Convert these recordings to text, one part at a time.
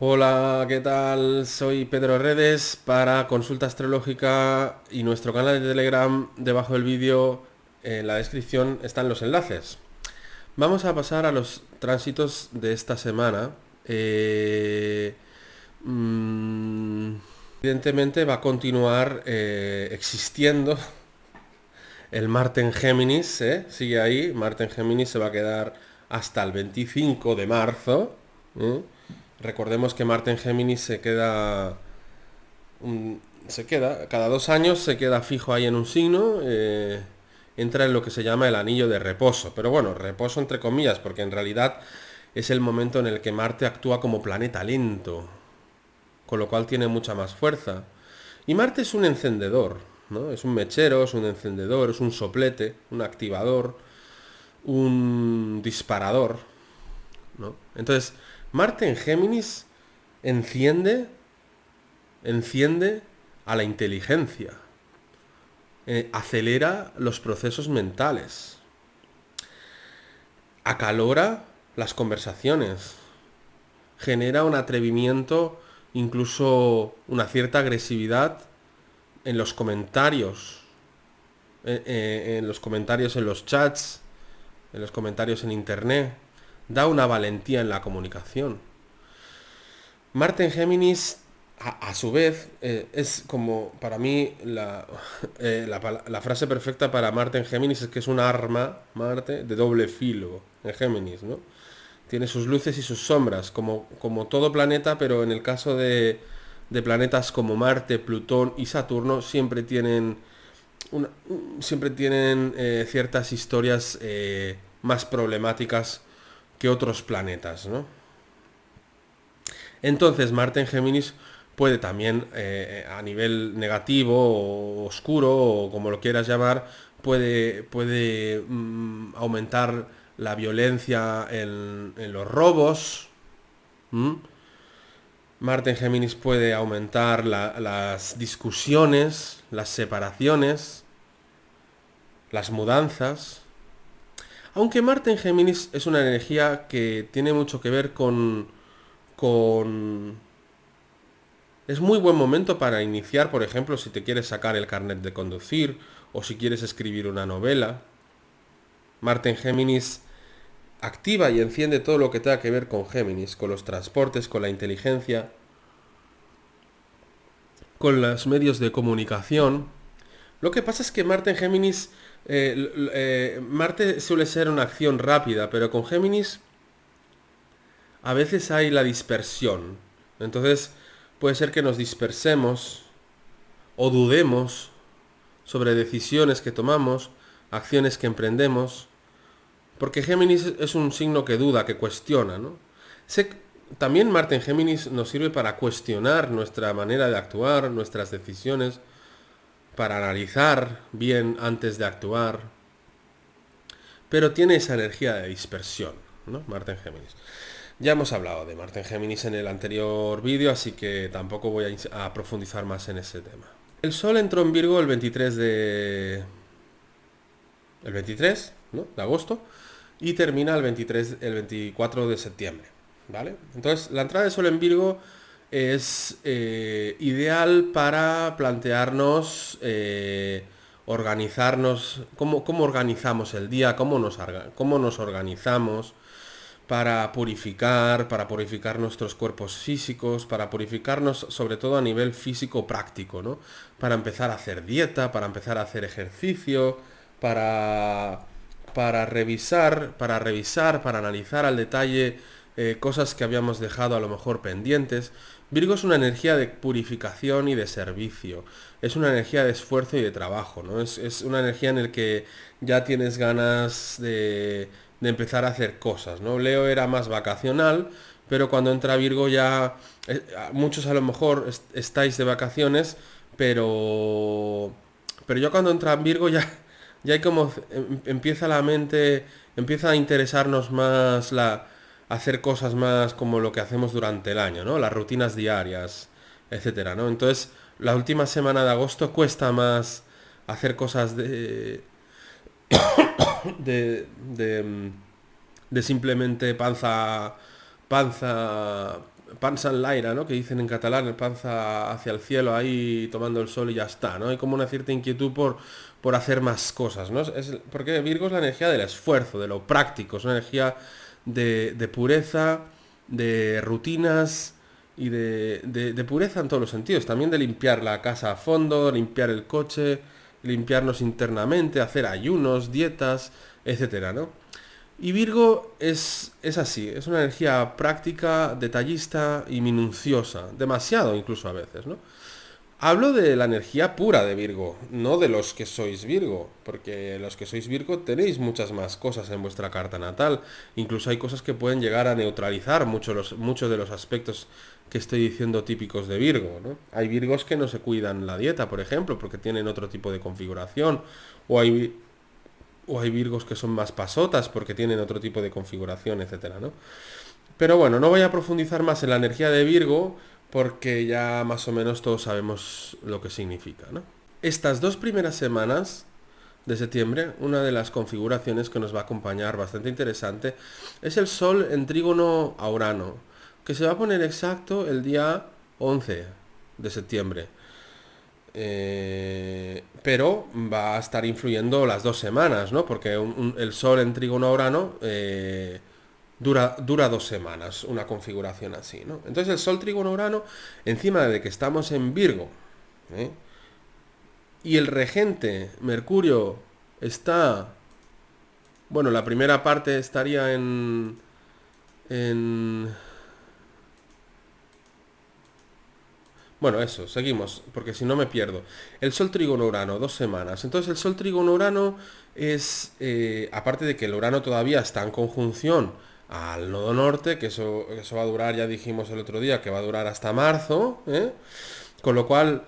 Hola, ¿qué tal? Soy Pedro Redes para Consulta Astrológica y nuestro canal de Telegram. Debajo del vídeo, en la descripción, están los enlaces. Vamos a pasar a los tránsitos de esta semana. Eh, mm, Evidentemente va a continuar existiendo el Marte en Géminis, ¿eh? Sigue ahí. Marte en Géminis se va a quedar hasta el 25 de marzo. ¿Eh? Recordemos que Marte en Géminis cada 2 años se queda fijo ahí en un signo, entra en lo que se llama el anillo de reposo. Pero bueno, reposo entre comillas, porque en realidad es el momento en el que Marte actúa como planeta lento, con lo cual tiene mucha más fuerza. Y Marte es un encendedor, ¿no? Es un mechero, es un encendedor, es un soplete, un activador, un disparador, ¿no? Entonces, Marte en Géminis enciende, enciende a la inteligencia, acelera los procesos mentales, acalora las conversaciones, genera un atrevimiento, incluso una cierta agresividad en los comentarios, en los comentarios en los chats, en los comentarios en internet, da una valentía en la comunicación. Marte en Géminis, a su vez, es como para mí la frase perfecta para Marte en Géminis es que es un arma, Marte, de doble filo en Géminis, ¿no? Tiene sus luces y sus sombras, como todo planeta, pero en el caso de planetas como Marte, Plutón y Saturno, una- siempre tienen ciertas historias más problemáticas que otros planetas, ¿no? Entonces Marte en Géminis puede también, a nivel negativo o oscuro, o como lo quieras llamar, puede aumentar la violencia en los robos. ¿M? Marte en Géminis puede aumentar las discusiones, las separaciones, las mudanzas. Aunque Marte en Géminis es una energía que tiene mucho que ver con es muy buen momento para iniciar, por ejemplo, si te quieres sacar el carnet de conducir o si quieres escribir una novela. Marte en Géminis activa y enciende todo lo que tenga que ver con Géminis, con los transportes, con la inteligencia, con los medios de comunicación. Lo que pasa es que Marte en Géminis, Marte suele ser una acción rápida, pero con Géminis a veces hay la dispersión. Entonces puede ser que nos dispersemos o dudemos sobre decisiones que tomamos, acciones que emprendemos, porque Géminis es un signo que duda, que cuestiona, ¿no? Sé, también Marte en Géminis nos sirve para cuestionar nuestra manera de actuar, nuestras decisiones, para analizar bien antes de actuar, pero tiene esa energía de dispersión, ¿no? Marte en Géminis. Ya hemos hablado de Marte en Géminis en el anterior vídeo, así que tampoco voy a profundizar más en ese tema. El Sol entró en Virgo el 23, ¿no? De agosto y termina el 24 de septiembre, ¿vale? Entonces, la entrada de Sol en Virgo es ideal para plantearnos, organizarnos, cómo organizamos el día, cómo nos organizamos para purificar nuestros cuerpos físicos, para purificarnos sobre todo a nivel físico práctico, ¿no? Para empezar a hacer dieta, para empezar a hacer ejercicio, para, para analizar al detalle cosas que habíamos dejado a lo mejor pendientes. Virgo es una energía de purificación y de servicio. Es una energía de esfuerzo y de trabajo, ¿no? Es una energía en la que ya tienes ganas de empezar a hacer cosas, ¿no? Leo era más vacacional, pero cuando entra Virgo ya muchos a lo mejor estáis de vacaciones, pero yo cuando entra en Virgo ya hay como empieza la mente, empieza a interesarnos más hacer cosas más como lo que hacemos durante el año, ¿no? Las rutinas diarias, etcétera, ¿no? Entonces, la última semana de agosto cuesta más hacer cosas de, de, de simplemente panza, panza enlaire, ¿no? Que dicen en catalán, panza hacia el cielo ahí tomando el sol y ya está, ¿no? Hay como una cierta inquietud por hacer más cosas, ¿no? Porque Virgo es la energía del esfuerzo, de lo práctico, es una energía de pureza, de rutinas y de pureza en todos los sentidos. También de limpiar la casa a fondo, limpiar el coche, limpiarnos internamente, hacer ayunos, dietas, etcétera, ¿no? Y Virgo es así, es una energía práctica, detallista y minuciosa, demasiado incluso a veces, ¿no? Hablo de la energía pura de Virgo, no de los que sois Virgo, porque los que sois Virgo tenéis muchas más cosas en vuestra carta natal, incluso hay cosas que pueden llegar a neutralizar muchos de los aspectos que estoy diciendo típicos de Virgo, ¿no? Hay Virgos que no se cuidan la dieta, por ejemplo, porque tienen otro tipo de configuración, o hay Virgos que son más pasotas porque tienen otro tipo de configuración, etcétera, ¿no? Pero bueno, no voy a profundizar más en la energía de Virgo porque ya más o menos todos sabemos lo que significa, ¿no? Estas 2 primeras semanas de septiembre, una de las configuraciones que nos va a acompañar bastante interesante es el Sol en trígono a Urano, que se va a poner exacto el día 11 de septiembre. Pero va a estar influyendo las 2 semanas, ¿no? Porque el Sol en trígono a Urano dura 2 semanas, una configuración así, ¿no? Entonces el Sol trígono Urano, encima de que estamos en Virgo, ¿eh? Y el regente, Mercurio, está... Bueno, la primera parte estaría en... Bueno, eso, seguimos, porque si no me pierdo. El Sol trígono Urano, 2 semanas. Entonces el Sol trígono Urano es, aparte de que el Urano todavía está en conjunción al nodo norte, que eso va a durar, ya dijimos el otro día, que va a durar hasta marzo, ¿eh? Con lo cual,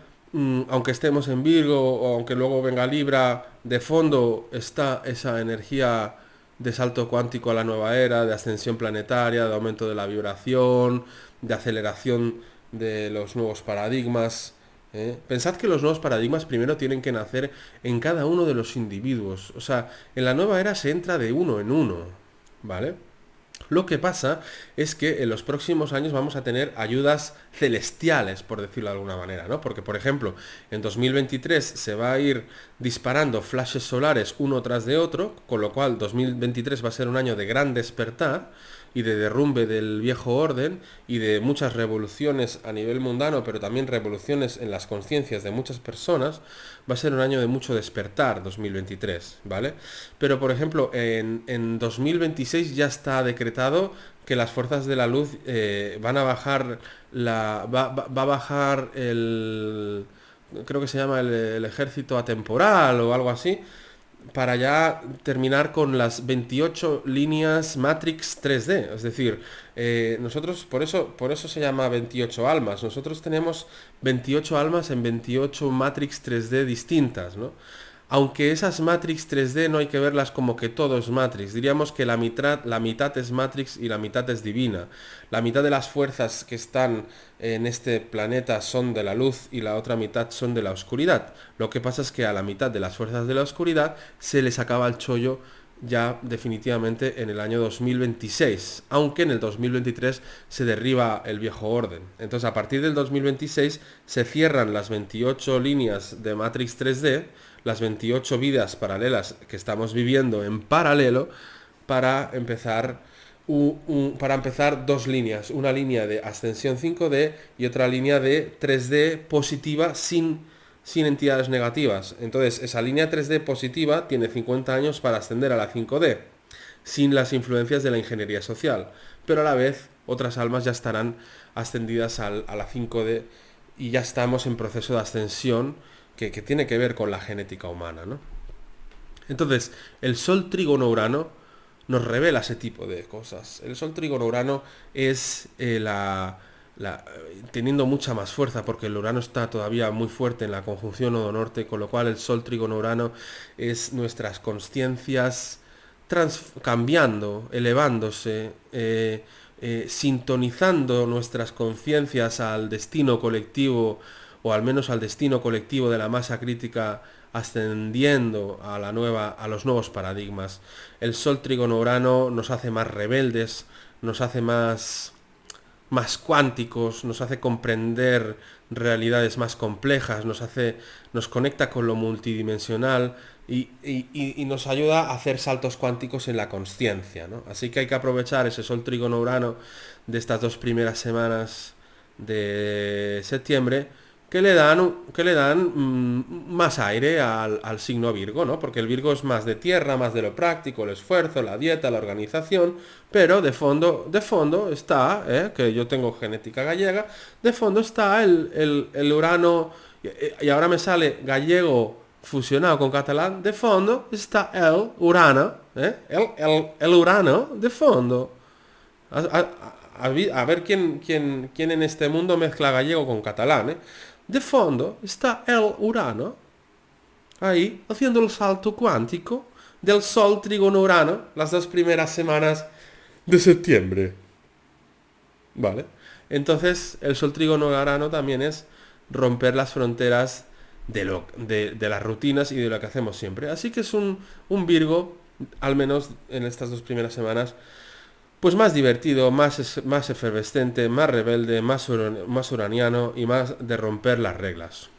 aunque estemos en Virgo o aunque luego venga Libra, de fondo está esa energía de salto cuántico a la nueva era, de ascensión planetaria, de aumento de la vibración, de aceleración de los nuevos paradigmas. Pensad que los nuevos paradigmas primero tienen que nacer en cada uno de los individuos. O sea, en la nueva era se entra de uno en uno, ¿vale? Lo que pasa es que en los próximos años vamos a tener ayudas celestiales, por decirlo de alguna manera, ¿no? Porque, por ejemplo, en 2023 se va a ir disparando flashes solares uno tras de otro, con lo cual 2023 va a ser un año de gran despertar y de derrumbe del viejo orden y de muchas revoluciones a nivel mundano, pero también revoluciones en las conciencias de muchas personas. Va a ser un año de mucho despertar 2023, ¿vale? Pero por ejemplo, en 2026 ya está decretado que las fuerzas de la luz van a bajar va a bajar el, creo que se llama el ejército atemporal o algo así, para ya terminar con las 28 líneas Matrix 3D. Es decir, nosotros, por eso se llama 28 almas. Nosotros tenemos 28 almas en 28 Matrix 3D distintas, ¿no? Aunque esas Matrix 3D no hay que verlas como que todo es Matrix. Diríamos que la mitad es Matrix y la mitad es divina. La mitad de las fuerzas que están en este planeta son de la luz y la otra mitad son de la oscuridad. Lo que pasa es que a la mitad de las fuerzas de la oscuridad se les acaba el chollo ya definitivamente en el año 2026, aunque en el 2023 se derriba el viejo orden. Entonces a partir del 2026 se cierran las 28 líneas de Matrix 3D, las 28 vidas paralelas que estamos viviendo en paralelo para empezar dos líneas, una línea de ascensión 5D y otra línea de 3D positiva sin entidades negativas. Entonces, esa línea 3D positiva tiene 50 años para ascender a la 5D, sin las influencias de la ingeniería social. Pero a la vez, otras almas ya estarán ascendidas a la 5D y ya estamos en proceso de ascensión que tiene que ver con la genética humana, ¿no? Entonces, el Sol trígono Urano nos revela ese tipo de cosas. El Sol trígono Urano es teniendo mucha más fuerza, porque el Urano está todavía muy fuerte en la conjunción nodo norte, con lo cual el Sol trígono Urano es nuestras conciencias cambiando, elevándose, sintonizando nuestras conciencias al destino colectivo, o al menos al destino colectivo de la masa crítica, ascendiendo a los nuevos paradigmas. El Sol trígono Urano nos hace más rebeldes, nos hace más más cuánticos, nos hace comprender realidades más complejas, nos conecta con lo multidimensional y nos ayuda a hacer saltos cuánticos en la consciencia, ¿no? Así que hay que aprovechar ese Sol Trígono Urano de estas 2 primeras semanas de septiembre que le dan más aire al signo Virgo, ¿no? Porque el Virgo es más de tierra, más de lo práctico, el esfuerzo, la dieta, la organización, pero de fondo está, que yo tengo genética gallega, de fondo está el Urano, y ahora me sale gallego fusionado con catalán, de fondo está el Urano, el Urano de fondo. A ver quién en este mundo mezcla gallego con catalán, ¿eh? De fondo está el Urano, ahí, haciendo el salto cuántico del Sol Trígono Urano, las 2 primeras semanas de septiembre. ¿Vale? Entonces, el Sol Trígono Urano también es romper las fronteras de las rutinas y de lo que hacemos siempre. Así que es un Virgo, al menos en estas 2 primeras semanas, pues más divertido, más efervescente, más rebelde, más uraniano y más de romper las reglas.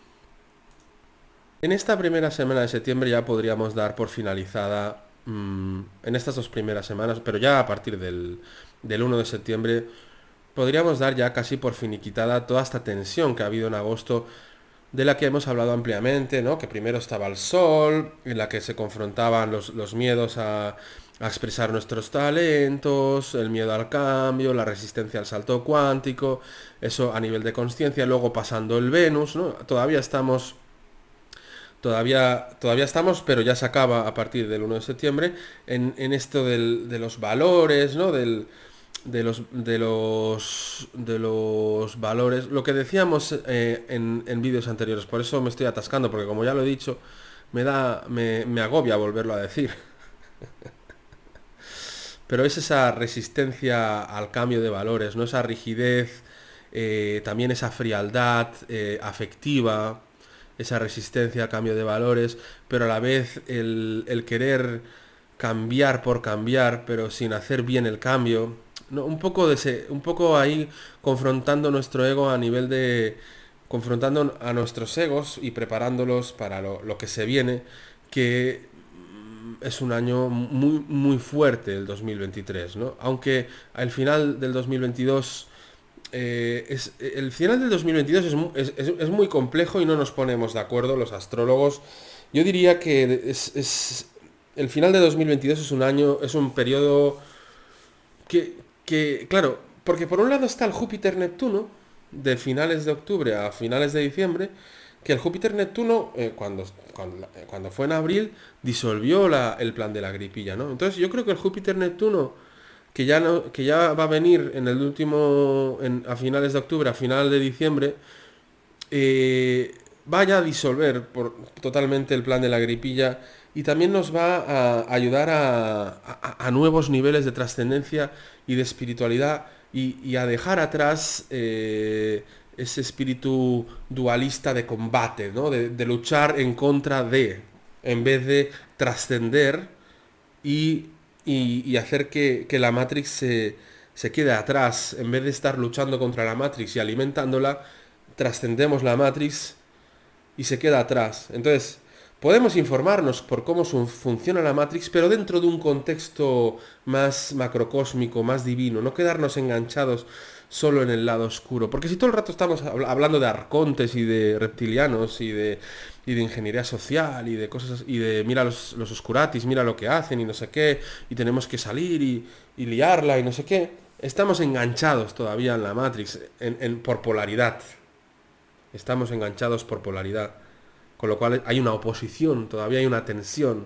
En esta primera semana de septiembre ya podríamos dar por finalizada, en estas 2 primeras semanas, pero ya a partir del 1 de septiembre, podríamos dar ya casi por finiquitada toda esta tensión que ha habido en agosto, de la que hemos hablado ampliamente, ¿no? Que primero estaba el sol, en la que se confrontaban los miedos a expresar nuestros talentos, el miedo al cambio, la resistencia al salto cuántico, eso a nivel de conciencia, luego pasando el Venus, ¿no? Todavía estamos, pero ya se acaba a partir del 1 de septiembre, en esto de los valores, ¿no? De los valores, lo que decíamos en vídeos anteriores, por eso me estoy atascando, porque como ya lo he dicho, me agobia volverlo a decir. Pero es esa resistencia al cambio de valores, ¿no? Esa rigidez, también esa frialdad afectiva, esa resistencia al cambio de valores, pero a la vez el querer cambiar por cambiar, pero sin hacer bien el cambio, ¿no? Un poco ahí confrontando nuestro ego a nivel de confrontando a nuestros egos y preparándolos para lo que se viene, que es un año muy muy fuerte el 2023, ¿no? Aunque al final del 2022 el final del 2022 es muy complejo y no nos ponemos de acuerdo los astrólogos. Yo diría que el final de 2022 es un periodo claro, porque por un lado está el Júpiter-Neptuno, de finales de octubre a finales de diciembre, que el Júpiter-Neptuno, cuando fue en abril, disolvió el plan de la gripilla, ¿no? Entonces yo creo que el Júpiter-Neptuno, que ya va a venir en el último, a finales de octubre, a final de diciembre, vaya a disolver totalmente el plan de la gripilla y también nos va a ayudar a nuevos niveles de trascendencia y de espiritualidad y a dejar atrás ese espíritu dualista de combate, ¿no? De luchar en contra en vez de trascender y hacer que la Matrix se quede atrás, en vez de estar luchando contra la Matrix y alimentándola, trascendemos la Matrix y se queda atrás. Entonces, podemos informarnos por cómo funciona la Matrix, pero dentro de un contexto más macrocósmico, más divino, no quedarnos enganchados solo en el lado oscuro. Porque si todo el rato estamos hablando de arcontes y de reptilianos y de ingeniería social y de cosas y de mira los oscuratis, mira lo que hacen y no sé qué, y tenemos que salir y liarla y no sé qué, estamos enganchados todavía en la Matrix por polaridad. Estamos enganchados por polaridad. Con lo cual hay una oposición, todavía hay una tensión.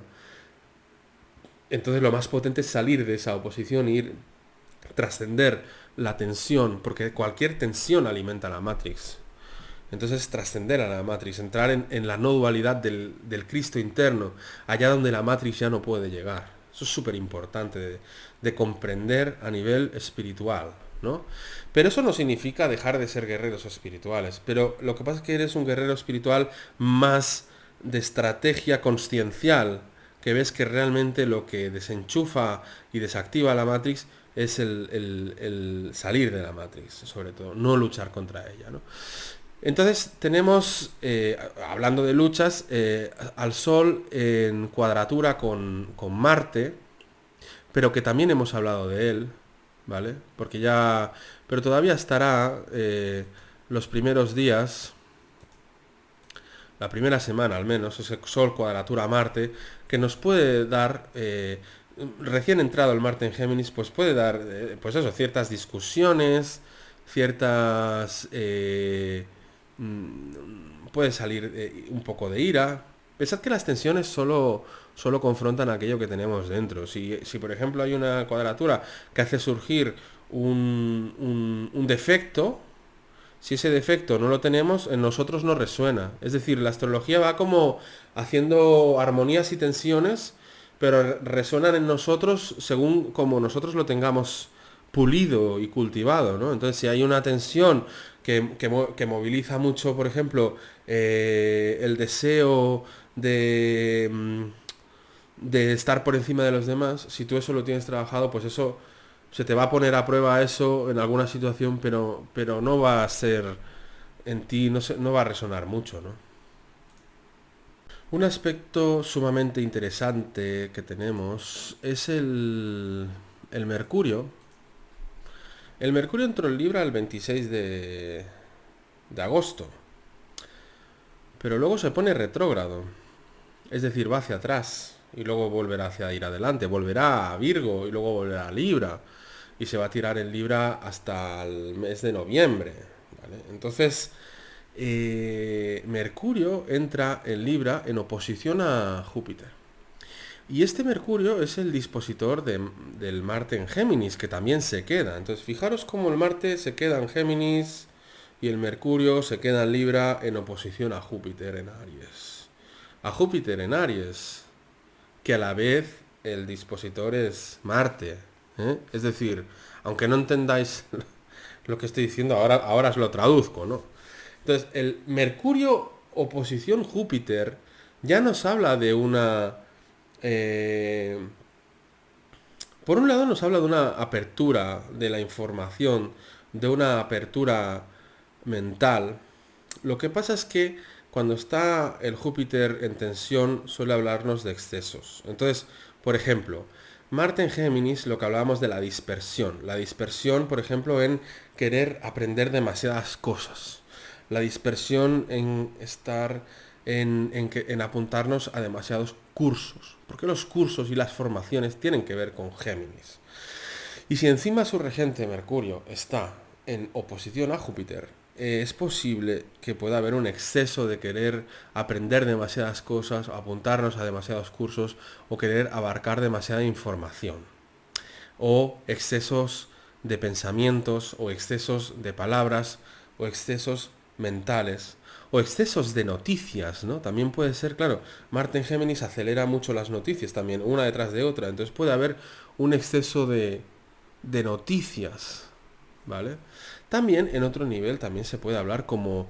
Entonces lo más potente es salir de esa oposición e ir trascender la tensión, porque cualquier tensión alimenta la Matrix. Entonces trascender a la Matrix, entrar en la no dualidad del Cristo interno, allá donde la Matrix ya no puede llegar. Eso es súper importante de comprender a nivel espiritual, ¿no? Pero eso no significa dejar de ser guerreros espirituales. Pero lo que pasa es que eres un guerrero espiritual más de estrategia consciencial, que ves que realmente lo que desenchufa y desactiva la Matrix es el salir de la Matrix, sobre todo, no luchar contra ella, ¿no? Entonces tenemos, hablando de luchas, al Sol en cuadratura con Marte, pero que también hemos hablado de él, ¿vale? Porque ya, pero todavía estará los primeros días, la primera semana al menos, ese Sol cuadratura Marte, que nos puede dar, recién entrado el Marte en Géminis, pues puede dar, pues eso, ciertas discusiones, ciertas, puede salir un poco de ira. Pensad que las tensiones solo confrontan aquello que tenemos dentro. Si por ejemplo hay una cuadratura que hace surgir un defecto, si ese defecto no lo tenemos, en nosotros no resuena. Es decir, la astrología va como haciendo armonías y tensiones, pero resuenan en nosotros según como nosotros lo tengamos pulido y cultivado, ¿no? Entonces, si hay una tensión que moviliza mucho, por ejemplo, el deseo de estar por encima de los demás, si tú eso lo tienes trabajado, pues eso se te va a poner a prueba eso en alguna situación, pero no va a ser en ti, no va a resonar mucho, ¿no? Un aspecto sumamente interesante que tenemos es el Mercurio. El Mercurio entró en Libra el 26 de agosto, pero luego se pone retrógrado, es decir, va hacia atrás y luego volverá hacia ir adelante, volverá a Virgo y luego volverá a Libra y se va a tirar en Libra hasta el mes de noviembre, ¿vale? Entonces, Mercurio entra en Libra en oposición a Júpiter. Y este Mercurio es el dispositor del Marte en Géminis, que también se queda. Entonces, fijaros cómo el Marte se queda en Géminis y el Mercurio se queda en Libra en oposición a Júpiter en Aries. A Júpiter en Aries, que a la vez el dispositor es Marte, ¿eh? Es decir, aunque no entendáis lo que estoy diciendo, ahora os lo traduzco, ¿no? Entonces, el Mercurio oposición Júpiter ya nos habla de una... eh, por un lado nos habla de una apertura de la información, de una apertura mental. Lo que pasa es que cuando está el Júpiter en tensión suele hablarnos de excesos. Entonces, por ejemplo, Marte en Géminis, lo que hablábamos de la dispersión. La dispersión, por ejemplo, en querer aprender demasiadas cosas. La dispersión en estar, en apuntarnos a demasiados cursos. Porque los cursos y las formaciones tienen que ver con Géminis. Y si encima su regente Mercurio está en oposición a Júpiter, es posible que pueda haber un exceso de querer aprender demasiadas cosas, apuntarnos a demasiados cursos o querer abarcar demasiada información. O excesos de pensamientos o excesos de palabras o excesos mentales o excesos de noticias, ¿no? También puede ser, claro, Marte en Géminis acelera mucho las noticias también, una detrás de otra, entonces puede haber un exceso de noticias, ¿vale? También en otro nivel también se puede hablar como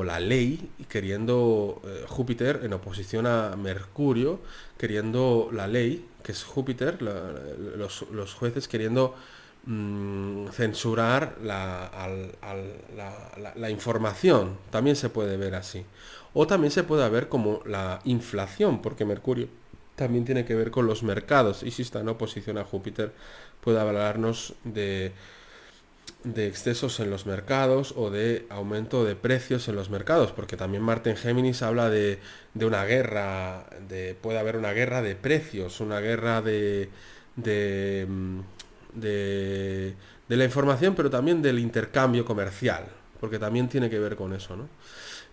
la ley, queriendo Júpiter en oposición a Mercurio, queriendo la ley, que es Júpiter, los jueces queriendo censurar la información, también se puede ver así. O también se puede ver como la inflación, porque Mercurio también tiene que ver con los mercados, y si está en oposición a Júpiter, puede hablarnos de excesos en los mercados o de aumento de precios en los mercados, porque también Marte en Géminis habla de una guerra, puede haber una guerra de precios, una guerra de, mm, de la información, pero también del intercambio comercial, porque también tiene que ver con eso, ¿no?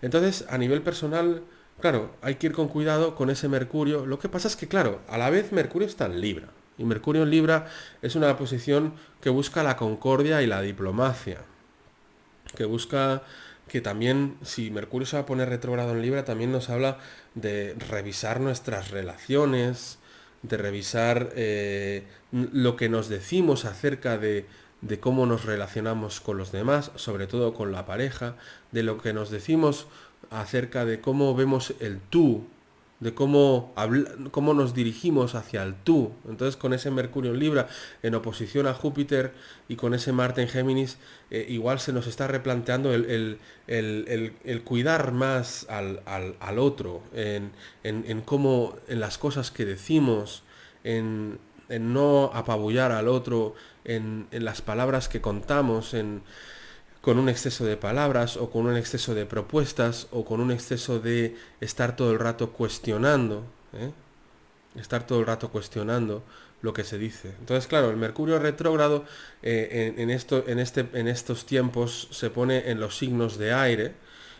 Entonces, a nivel personal, claro, hay que ir con cuidado con ese Mercurio. Lo que pasa es que, claro, a la vez Mercurio está en Libra. Y Mercurio en Libra es una posición que busca la concordia y la diplomacia. Que busca que también, si Mercurio se va a poner retrógrado en Libra, también nos habla de revisar nuestras relaciones, de revisar lo que nos decimos acerca de cómo nos relacionamos con los demás, sobre todo con la pareja, de lo que nos decimos acerca de cómo vemos el tú de cómo nos dirigimos hacia el tú. Entonces con ese Mercurio en Libra en oposición a Júpiter y con ese Marte en Géminis, igual se nos está replanteando el cuidar más al otro, en cómo, en las cosas que decimos, en no apabullar al otro, en las palabras que contamos, con un exceso de palabras o con un exceso de propuestas o con un exceso de estar todo el rato cuestionando, ¿eh? Estar todo el rato cuestionando lo que se dice. Entonces, claro, el Mercurio retrógrado en estos tiempos se pone en los signos de aire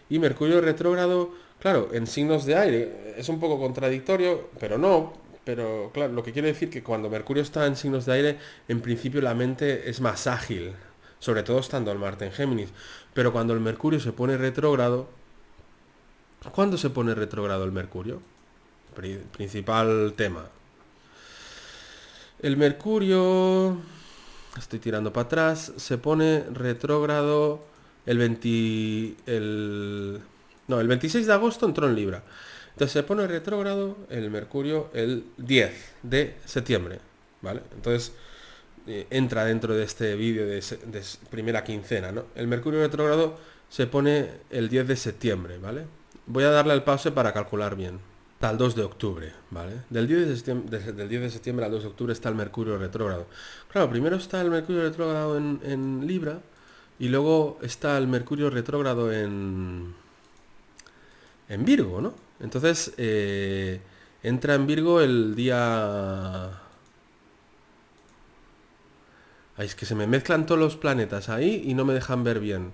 y Mercurio retrógrado, claro, en signos de aire es un poco contradictorio, pero no. Pero claro, lo que quiere decir que cuando Mercurio está en signos de aire, en principio la mente es más ágil, sobre todo estando el Marte en Géminis. Pero cuando el Mercurio se pone retrógrado, ¿cuándo se pone retrógrado el Mercurio? Principal tema. El Mercurio, estoy tirando para atrás, se pone retrógrado el 20, no, el 26 de agosto entró en Libra. Entonces se pone retrógrado el Mercurio el 10 de septiembre, ¿vale? Entonces entra dentro de este vídeo de primera quincena, ¿no? El Mercurio retrógrado se pone el 10 de septiembre, ¿vale? Voy a darle al pause para calcular bien. Hasta el 2 de octubre, ¿vale? Del 10 de septiembre al 2 de octubre está el Mercurio retrógrado. Claro, primero está el Mercurio retrógrado en Libra y luego está el Mercurio retrógrado en Virgo, ¿no? Entonces, entra en Virgo el día... Ay, es que se me mezclan todos los planetas ahí y no me dejan ver bien.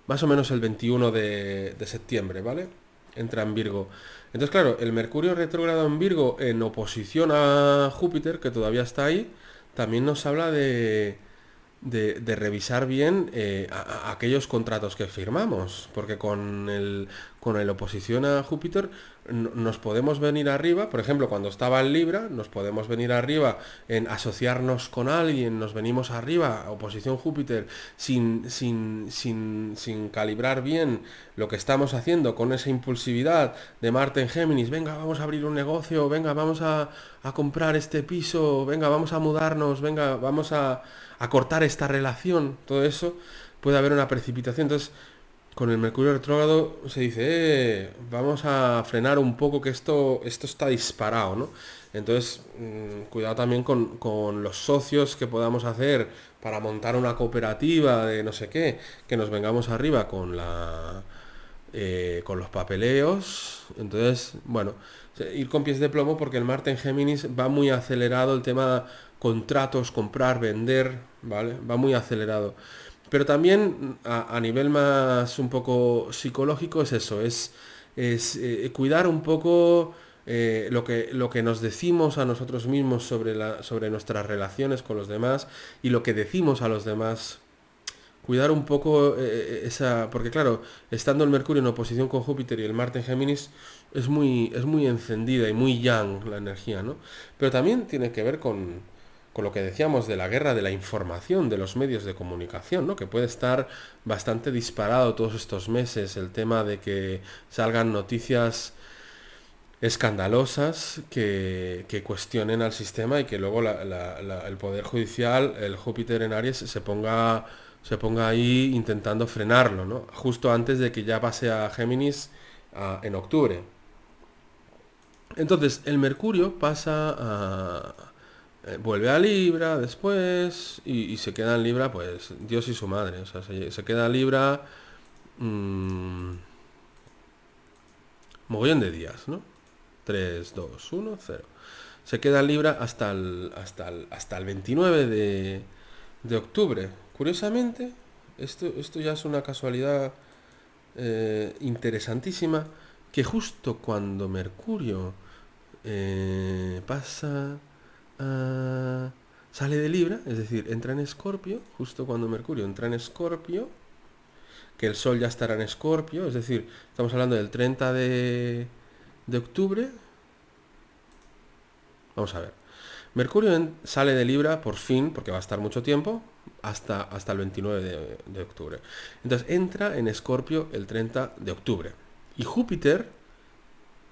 Más o menos el 21 de septiembre, ¿vale? Entra en Virgo. Entonces, claro, el Mercurio retrógrado en Virgo en oposición a Júpiter, que todavía está ahí, también nos habla de revisar bien aquellos contratos que firmamos, porque con el oposición a Júpiter nos podemos venir arriba, por ejemplo, cuando estaba en Libra, nos podemos venir arriba en asociarnos con alguien, nos venimos arriba, oposición Júpiter, sin calibrar bien lo que estamos haciendo con esa impulsividad de Marte en Géminis, venga, vamos a abrir un negocio, venga, vamos a comprar este piso, venga, vamos a mudarnos, venga, vamos a cortar esta relación, todo eso, puede haber una precipitación. Entonces, con el Mercurio retrógrado se dice, vamos a frenar un poco que esto está disparado, ¿no? Entonces, cuidado también con los socios que podamos hacer para montar una cooperativa de no sé qué, que nos vengamos arriba con los papeleos. Entonces, bueno, ir con pies de plomo porque el Marte en Géminis va muy acelerado el tema contratos, comprar, vender, ¿vale? Va muy acelerado. Pero también a nivel más un poco psicológico es eso, es cuidar un poco lo que nos decimos a nosotros mismos sobre nuestras relaciones con los demás y lo que decimos a los demás. Cuidar un poco esa... Porque claro, estando el Mercurio en oposición con Júpiter y el Marte en Géminis, es muy encendida y muy yang la energía, ¿no? Pero también tiene que ver con lo que decíamos de la guerra de la información, de los medios de comunicación, ¿no? Que puede estar bastante disparado todos estos meses, el tema de que salgan noticias escandalosas que cuestionen al sistema y que luego el Poder Judicial, el Júpiter en Aries, se ponga ahí intentando frenarlo, ¿no? Justo antes de que ya pase a Géminis en octubre. Entonces, el Mercurio pasa vuelve a Libra después y se queda en Libra, pues, Dios y su madre. O sea, se queda en Libra mogollón de días, ¿no? 3 2 1 0. Se queda en Libra hasta el 29 de octubre. Curiosamente, esto ya es una casualidad interesantísima, que justo cuando Mercurio sale de Libra, es decir, entra en Escorpio, justo cuando Mercurio entra en Escorpio, que el Sol ya estará en Escorpio, es decir, estamos hablando del 30 de octubre. Vamos a ver. Mercurio sale de Libra por fin, porque va a estar mucho tiempo, hasta el 29 de octubre. Entonces entra en Escorpio el 30 de octubre. Y Júpiter,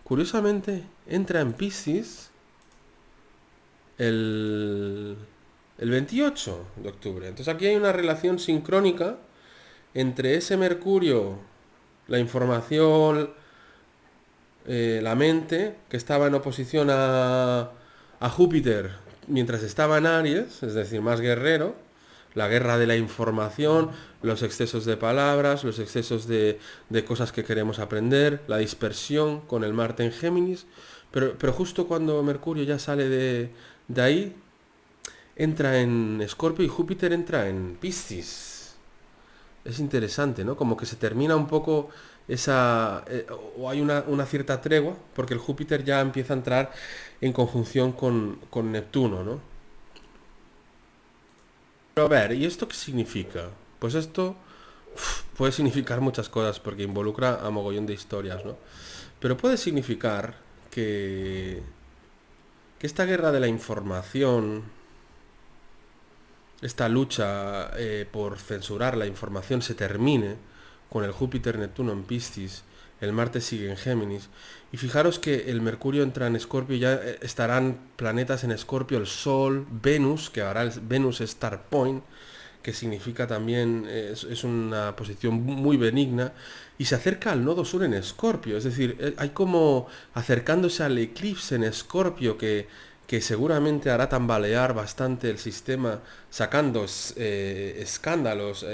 curiosamente entra en Piscis el, el 28 de octubre. Entonces aquí hay una relación sincrónica entre ese Mercurio, la información, la mente, que estaba en oposición a Júpiter mientras estaba en Aries, es decir, más guerrero, la guerra de la información, los excesos de palabras, los excesos de cosas que queremos aprender, la dispersión con el Marte en Géminis, pero justo cuando Mercurio ya sale de ahí, entra en Escorpio y Júpiter entra en Piscis. Es interesante, ¿no? Como que se termina un poco esa... o hay una cierta tregua, porque el Júpiter ya empieza a entrar en conjunción con Neptuno, ¿no? Pero a ver, ¿y esto qué significa? Pues esto puede significar muchas cosas, porque involucra a mogollón de historias, ¿no? Pero puede significar que esta guerra de la información, esta lucha por censurar la información se termine con el Júpiter-Neptuno en Piscis, el Marte sigue en Géminis, y fijaros que el Mercurio entra en Escorpio y ya estarán planetas en Escorpio, el Sol, Venus, que ahora el Venus Star Point, que significa también, es una posición muy benigna, y se acerca al nodo sur en Escorpio, es decir, hay como acercándose al eclipse en Escorpio que seguramente hará tambalear bastante el sistema, sacando escándalos,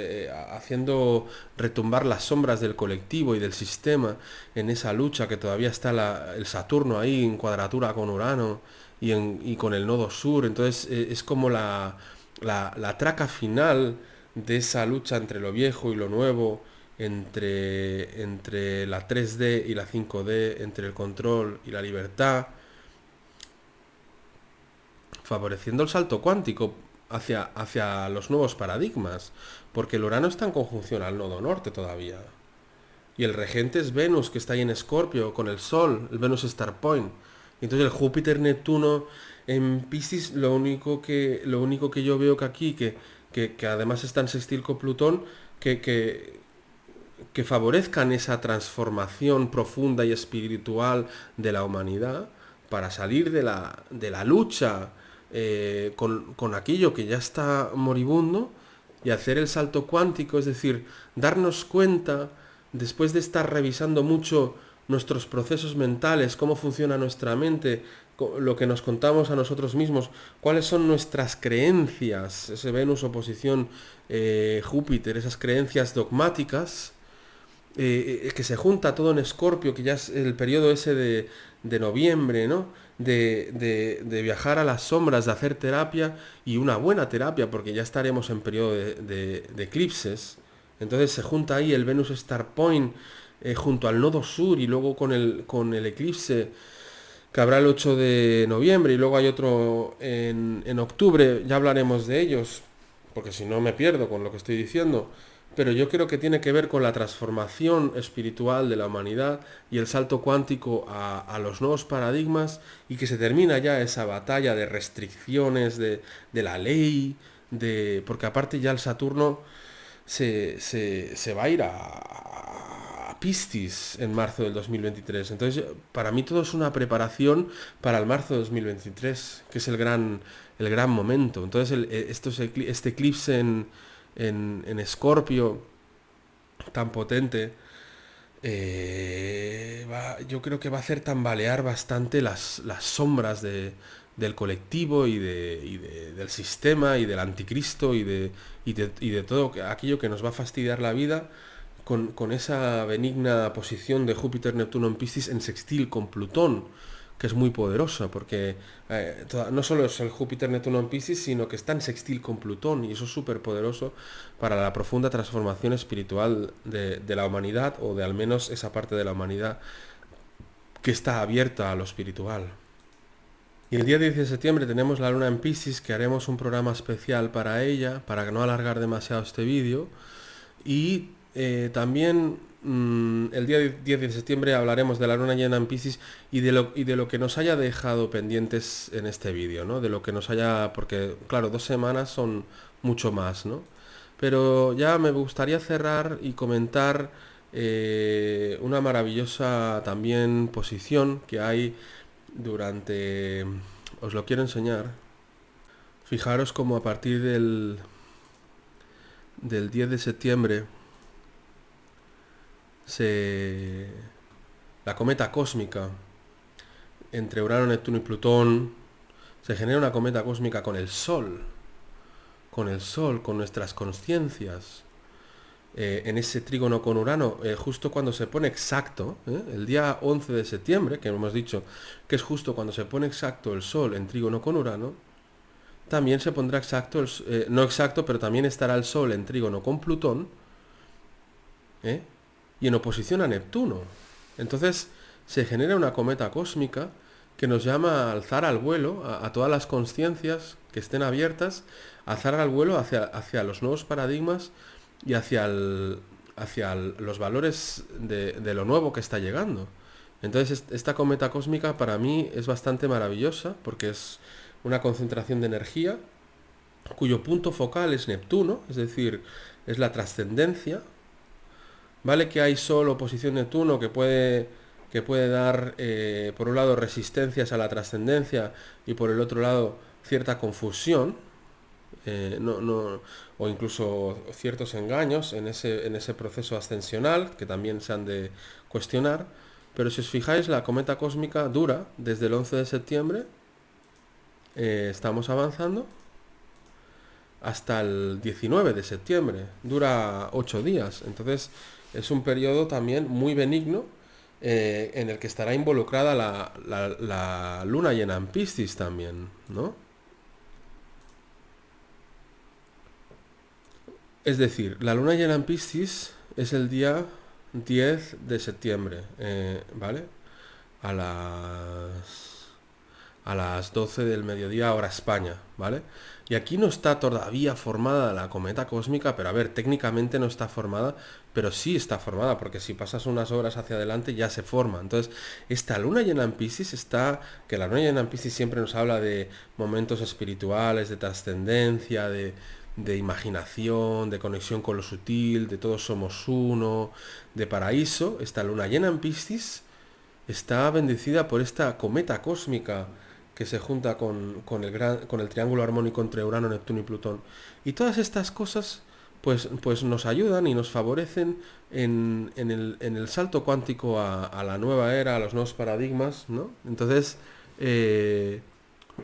haciendo retumbar las sombras del colectivo y del sistema en esa lucha que todavía está el Saturno ahí en cuadratura con Urano y con el nodo sur. Entonces es como la traca final de esa lucha entre lo viejo y lo nuevo, entre la 3D y la 5D, entre el control y la libertad, favoreciendo el salto cuántico hacia los nuevos paradigmas, porque el Urano está en conjunción al nodo norte todavía. Y el regente es Venus, que está ahí en Escorpio, con el Sol, el Venus Star Point. Y entonces el Júpiter-Neptuno en Piscis, lo único que yo veo que aquí, que además está en sextil con Plutón, que, que, que favorezcan esa transformación profunda y espiritual de la humanidad para salir de la lucha con aquello que ya está moribundo y hacer el salto cuántico, es decir, darnos cuenta, después de estar revisando mucho nuestros procesos mentales, cómo funciona nuestra mente, lo que nos contamos a nosotros mismos, cuáles son nuestras creencias, ese Venus oposición Júpiter, esas creencias dogmáticas, que se junta todo en Escorpio, que ya es el periodo ese de noviembre, ¿no? De viajar a las sombras, de hacer terapia, y una buena terapia, porque ya estaremos en periodo de eclipses. Entonces se junta ahí el Venus Star Point junto al nodo sur y luego con el eclipse que habrá el 8 de noviembre y luego hay otro en octubre, ya hablaremos de ellos, porque si no me pierdo con lo que estoy diciendo, pero yo creo que tiene que ver con la transformación espiritual de la humanidad y el salto cuántico a los nuevos paradigmas y que se termina ya esa batalla de restricciones de la ley, porque aparte ya el Saturno se va a ir a Piscis en marzo del 2023. Entonces, para mí todo es una preparación para el marzo de 2023, que es el gran momento. Entonces, este eclipse en Escorpio tan potente, yo creo que va a hacer tambalear bastante las sombras del colectivo del sistema y del anticristo y de todo aquello que nos va a fastidiar la vida con esa benigna posición de Júpiter-Neptuno en Piscis en sextil con Plutón, que es muy poderosa, porque no solo es el Júpiter-Neptuno en Piscis, sino que está en sextil con Plutón, y eso es súper poderoso para la profunda transformación espiritual de la humanidad, o de al menos esa parte de la humanidad que está abierta a lo espiritual. Y el día 10 de septiembre tenemos la luna en Piscis, que haremos un programa especial para ella, para no alargar demasiado este vídeo. Y también el día 10 de septiembre hablaremos de la luna llena en Piscis y de lo que nos haya dejado pendientes en este vídeo, ¿no? De lo que nos haya... Porque, claro, 2 semanas son mucho más, ¿no? Pero ya me gustaría cerrar y comentar una maravillosa también posición que hay durante... Os lo quiero enseñar. Fijaros como a partir del 10 de septiembre la cometa cósmica entre Urano, Neptuno y Plutón, se genera una cometa cósmica con el Sol, con nuestras conciencias, en ese trígono con Urano, justo cuando se pone exacto, el día 11 de septiembre, que hemos dicho que es justo cuando se pone exacto el Sol en trígono con Urano, también se pondrá exacto, no exacto, pero también estará el Sol en trígono con Plutón, y en oposición a Neptuno. Entonces se genera una cometa cósmica que nos llama a alzar al vuelo a todas las conciencias que estén abiertas, a alzar al vuelo hacia los nuevos paradigmas y hacia los valores de lo nuevo que está llegando. Entonces esta cometa cósmica para mí es bastante maravillosa porque es una concentración de energía cuyo punto focal es Neptuno, es decir, es la trascendencia. Vale que hay Sol oposición Neptuno que puede dar, por un lado, resistencias a la trascendencia y por el otro lado, cierta confusión, o incluso ciertos engaños en ese proceso ascensional que también se han de cuestionar. Pero si os fijáis, la cometa cósmica dura desde el 11 de septiembre, estamos avanzando, hasta el 19 de septiembre. Dura 8 días. Entonces es un periodo también muy benigno, en el que estará involucrada la luna llena en Piscis también, ¿no? Es decir, la luna llena en Piscis es el día 10 de septiembre, ¿vale? A las 12 del mediodía hora España, ¿vale? Y aquí no está todavía formada la cometa cósmica, pero a ver, técnicamente no está formada, pero sí está formada, porque si pasas unas horas hacia adelante ya se forma. Entonces, esta luna llena en Piscis que la luna llena en Piscis siempre nos habla de momentos espirituales, de trascendencia, de imaginación, de conexión con lo sutil, de todos somos uno, de paraíso. Esta luna llena en Piscis está bendecida por esta cometa cósmica que se junta con el triángulo armónico entre Urano, Neptuno y Plutón. Y todas estas cosas pues nos ayudan y nos favorecen en el salto cuántico a la nueva era, a los nuevos paradigmas, ¿no? Entonces,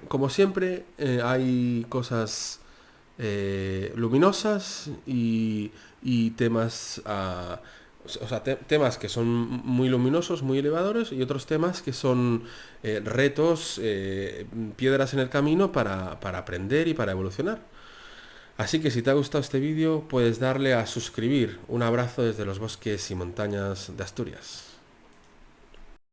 como siempre, hay cosas luminosas y temas, o sea, temas que son muy luminosos, muy elevadores, y otros temas que son retos, piedras en el camino para aprender y para evolucionar. Así que si te ha gustado este vídeo, puedes darle a suscribir. Un abrazo desde los bosques y montañas de Asturias.